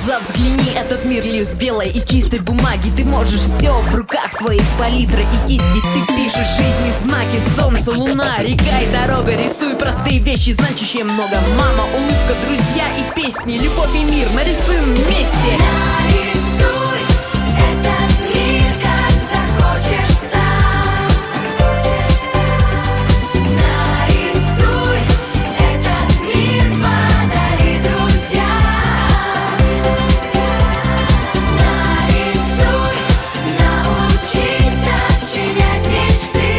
глаза взгляни, этот мир лист белой и чистой бумаги. Ты можешь все, в руках твоих палитра и кисти. Ты пишешь жизни знаки, солнце, луна, река и дорога. Рисуй простые вещи, значащие много. Мама, улыбка, друзья и песни, любовь и мир нарисуем вместе. Нарисуй этот мир, как захочешь сам. Нарисуй этот мир, подари друзьям. Нарисуй, научись сочинять мечты.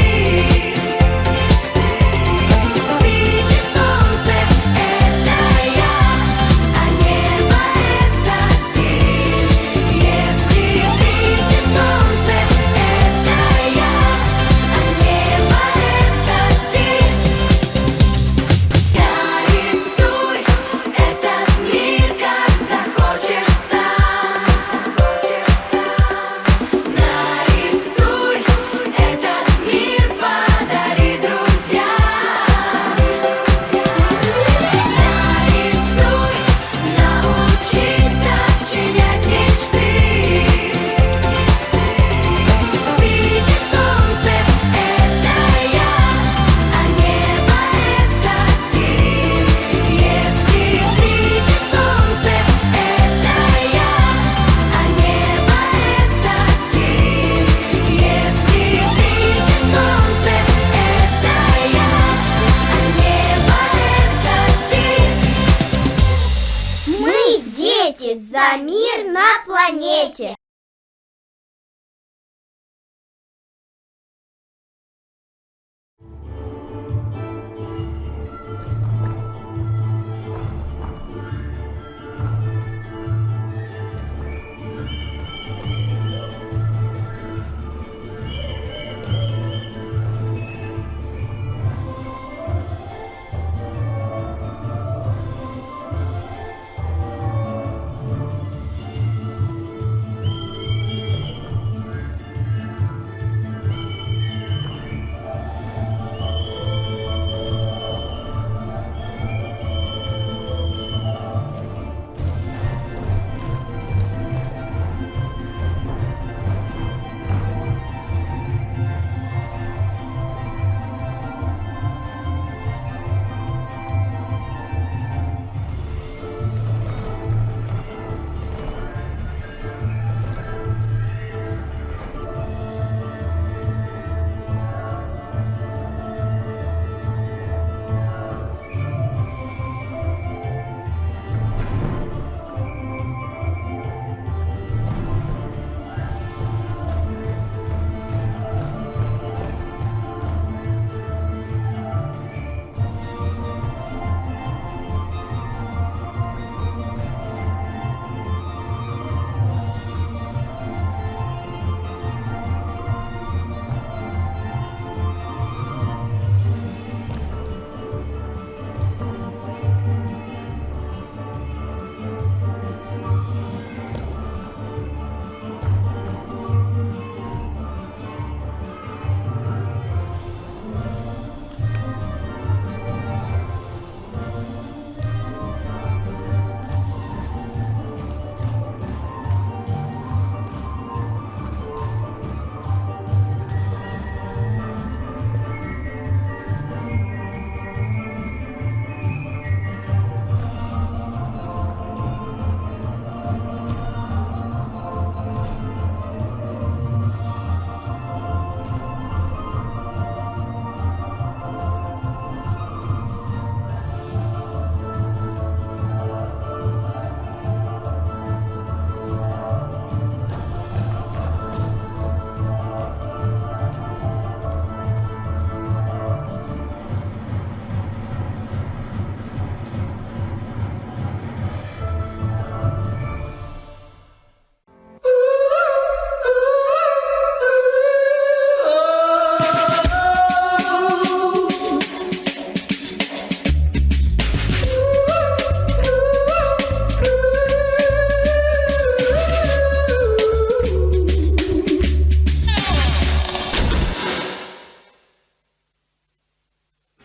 Видишь солнце — это я, а небо — это ты. Если видишь солнце — это я, а небо — это ты. Нарисуй этот мир, как захочешь сам. Нарисуй этот мир, подари друзьям. Нарисуй, научись сочинять мечты. Видишь солнце — это я, а небо — это ты. Если видишь солнце — это я, а небо — это ты. Если видишь солнце — это я, а небо — это ты. Мы дети за мир на планете.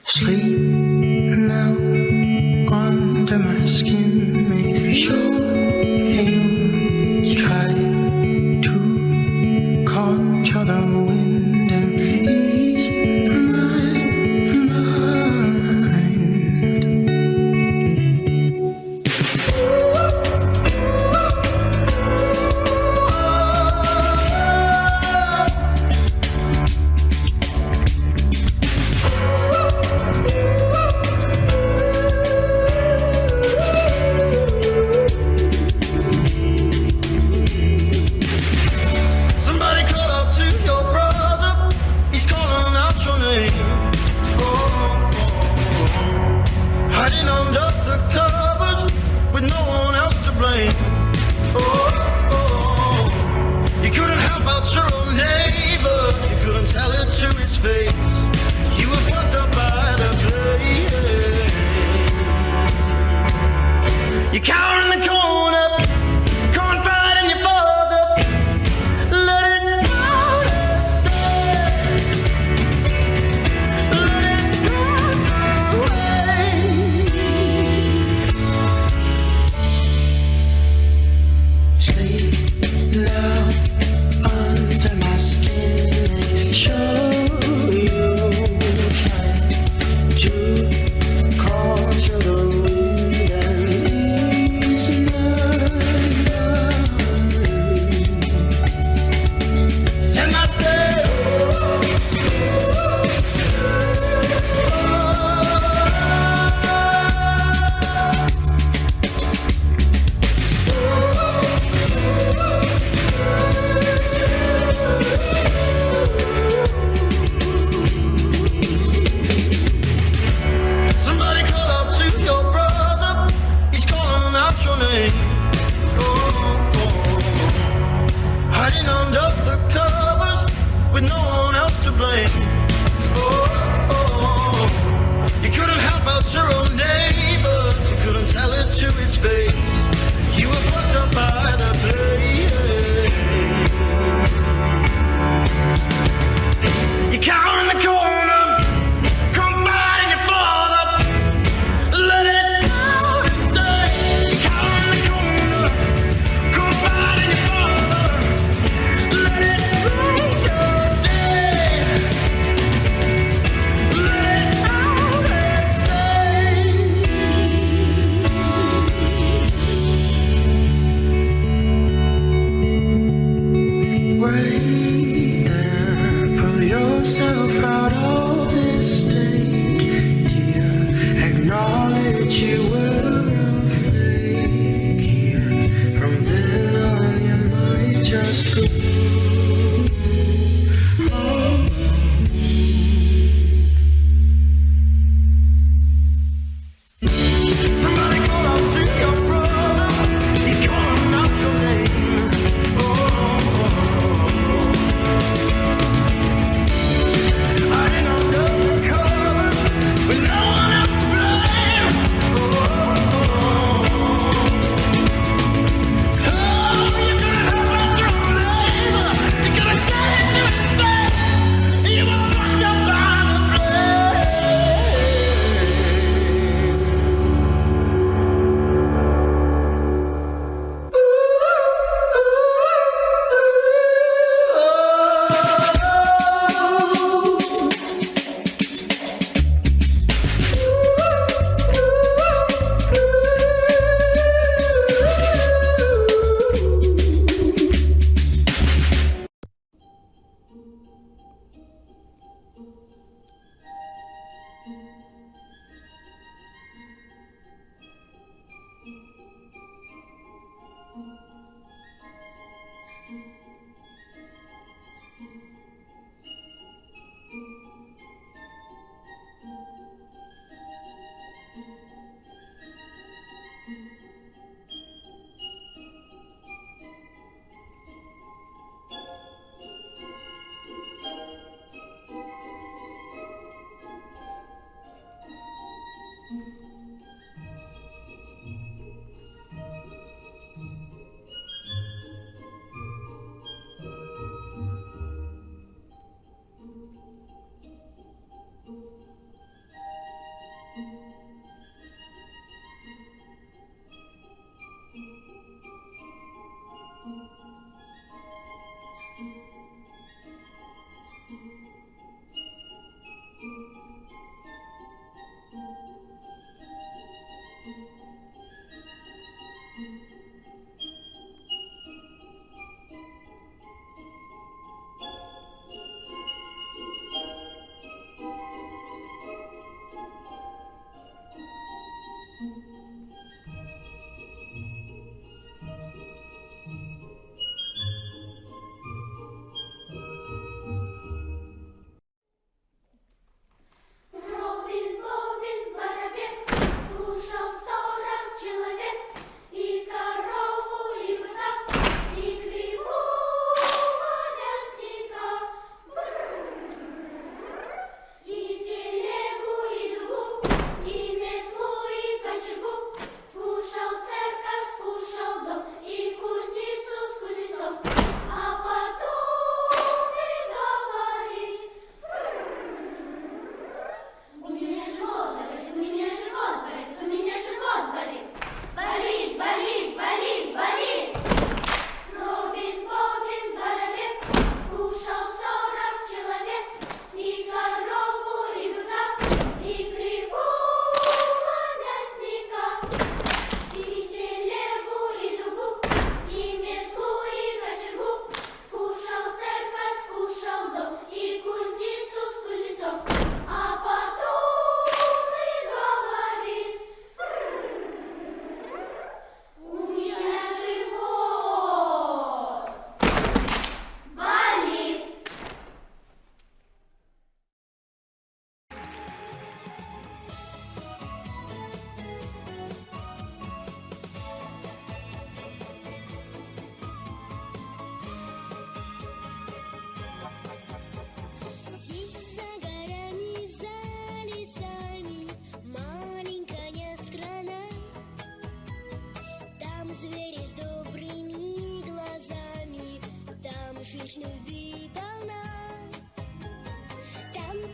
Sleep now under my skin. Make sure you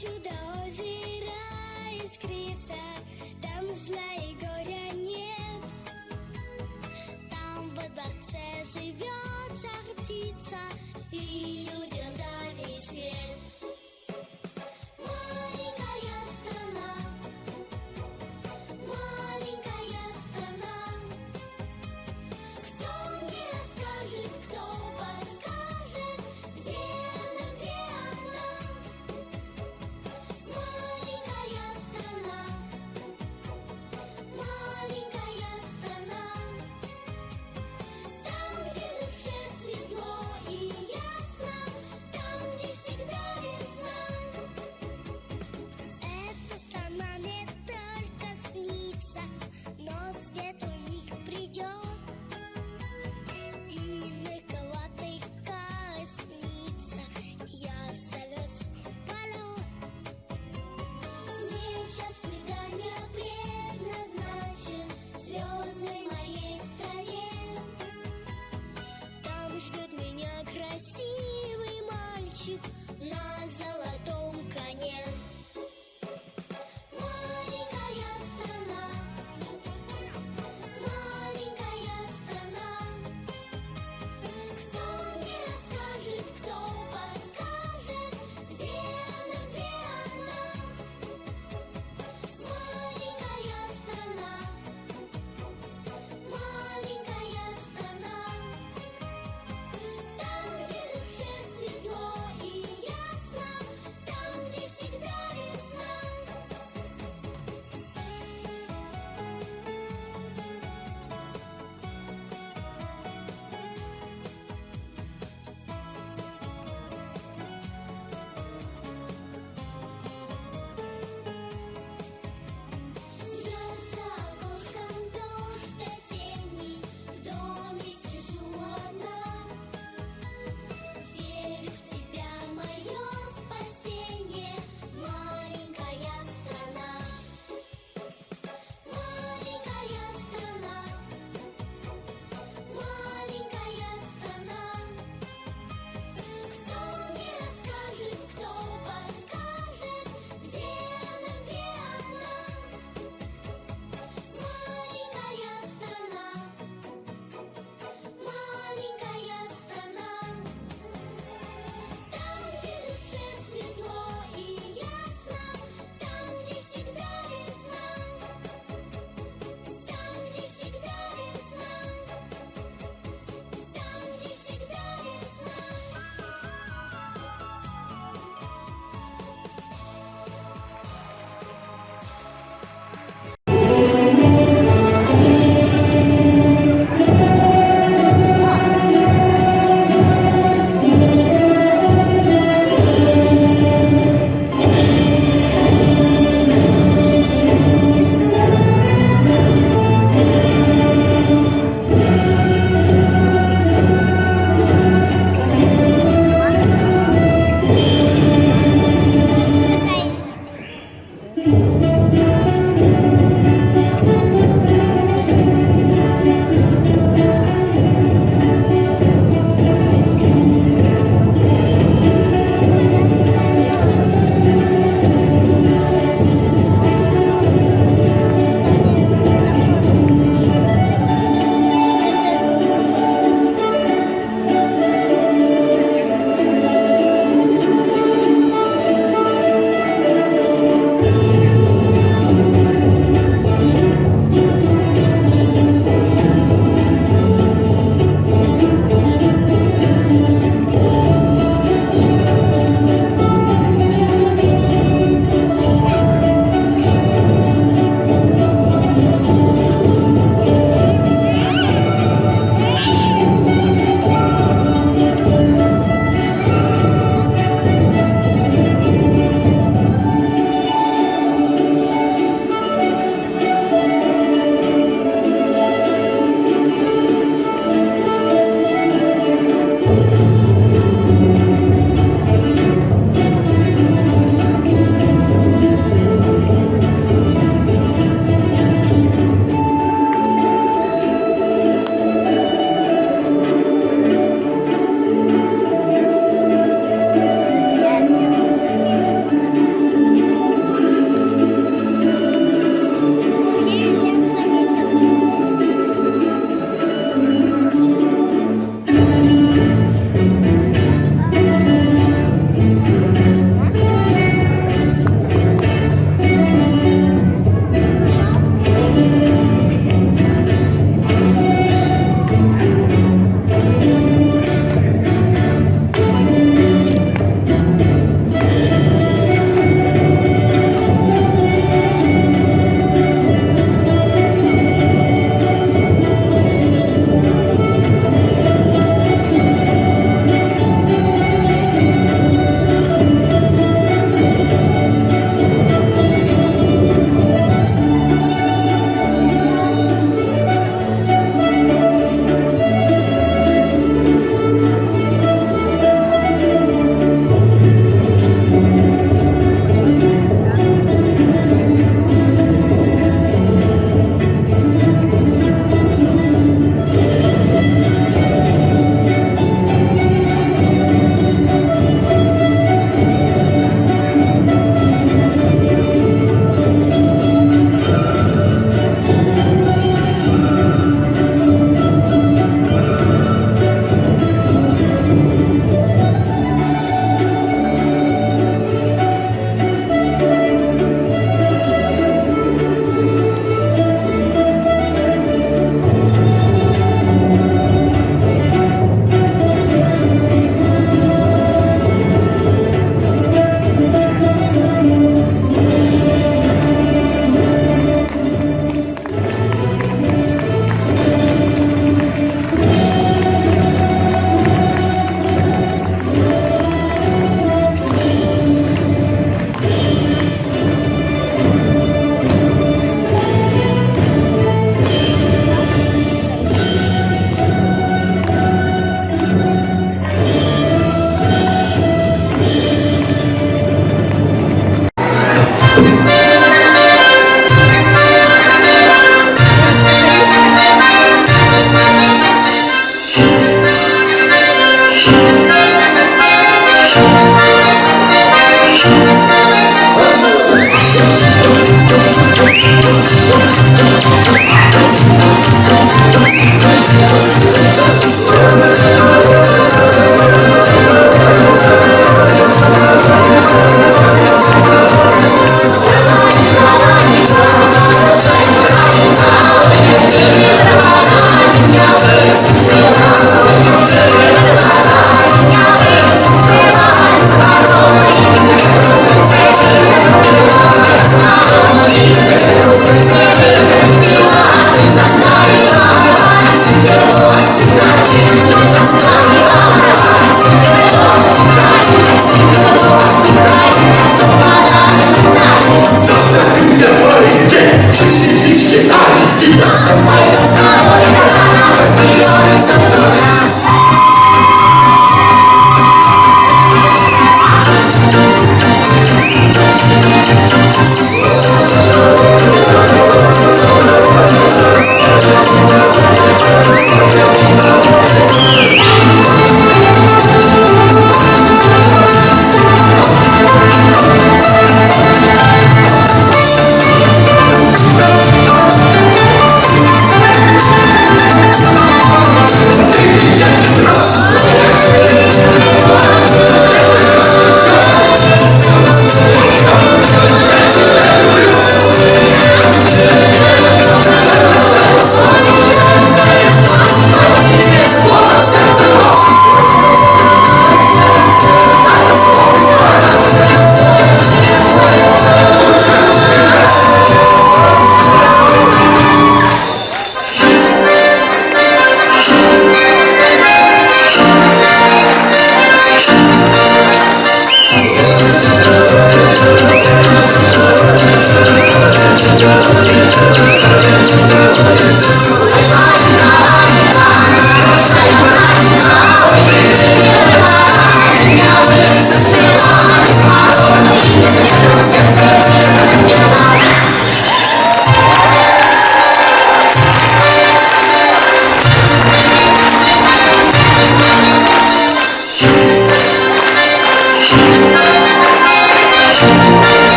чудо озера искрится, там зла и горя нет. Там во дворце живет жар-птица и людям дарит свет. Маленькая страна, маленькая страна, кто мне расскажет, кто подскажет, где она, где она?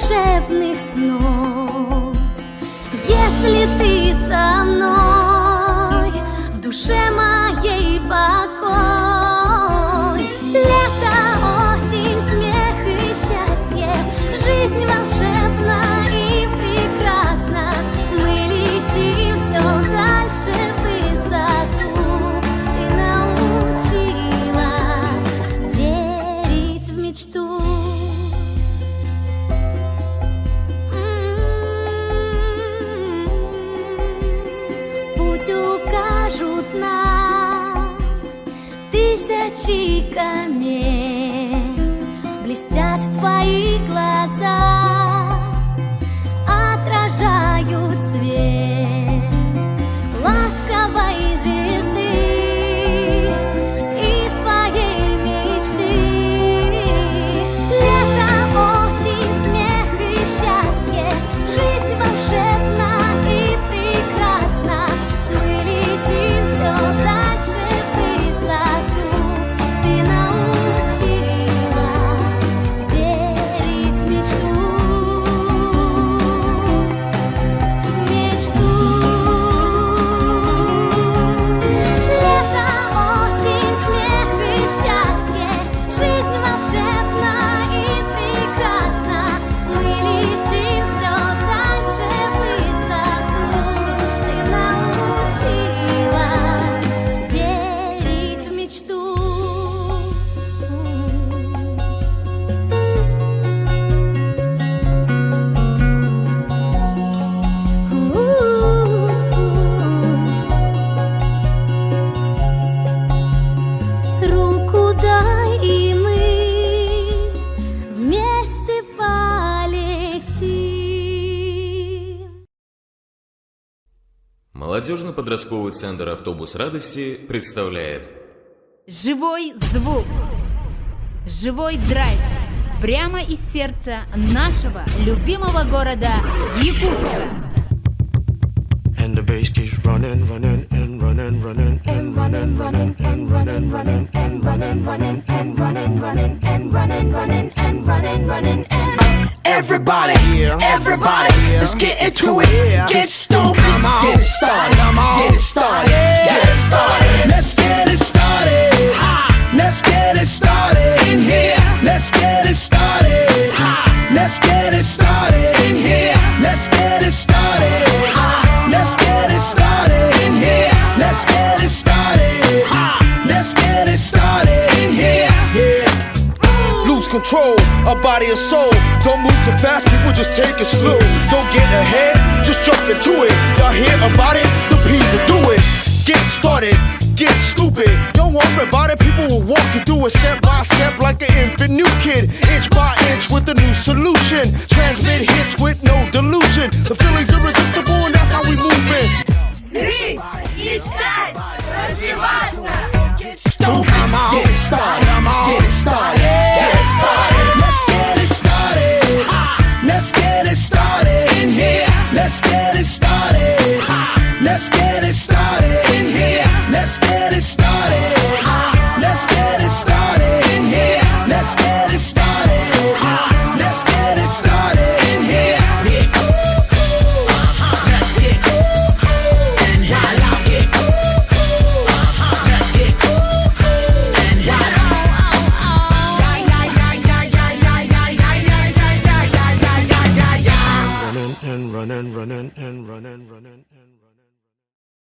волшебных снов. Если ты со мной, в душе моей покой. Лето, осень, смех и счастье, жизнь волшебна и прекрасна. Мы летим все дальше в высоту. Ты научила верить в мечту. Путь укажут нам тысячи комет. Блестят твои глаза, отражают свет ласковой звезды и твоей мечты. Лето, осень, смех и счастье, жизнь волшебна и прекрасна. Мы летим все дальше в высоту. Ты научила верить в мечту. Мечту. Лето, осень, смех и счастье, жизнь волшебна и прекрасна. Мы летим все дальше в высоту. Ты научила верить в мечту. Руку дай, и мы вместе полетим. Молодежно-подростковый центр «Автобус радости» представляет Живой звук, живой драйв, прямо из сердца нашего любимого города Якутска. And the bass keeps running, running, and running, running, and running, running, and running, running, and running, running, and running, running, and running, running, and running, running, and Everybody, everybody, let's get into it. Get stoked, get it started, get it started, get it started. Let's get it started. Let's get it started in here. Let's get it started. Let's get it started in here. Let's get it started. Let's get it started in here. Let's get it started. Let's get it started in here. Yeah. Lose control, our body and soul. Don't move too fast, people just take it slow. Don't get ahead, just jump into it. Y'all hear about it? The P's will do it. Get started, get stupid. Don't worry about it, people will walk you through it step by step like an infant new kid. Inch by inch with a new solution. Transmit hits with no delusion. The feeling's irresistible and that's how we move it. Stoked, get it started, get it started, get it started. Let's get it started. Let's get it started in here. Let's get it started. Let's get it started in here. Let's get it started. Let's get it started in here. Let's get it started. Let's get it started in here. Get cool, cool. Let's get cool, cool. And while I get cool, cool. Let's get cool, cool. And while running, and running, running, and running, running, and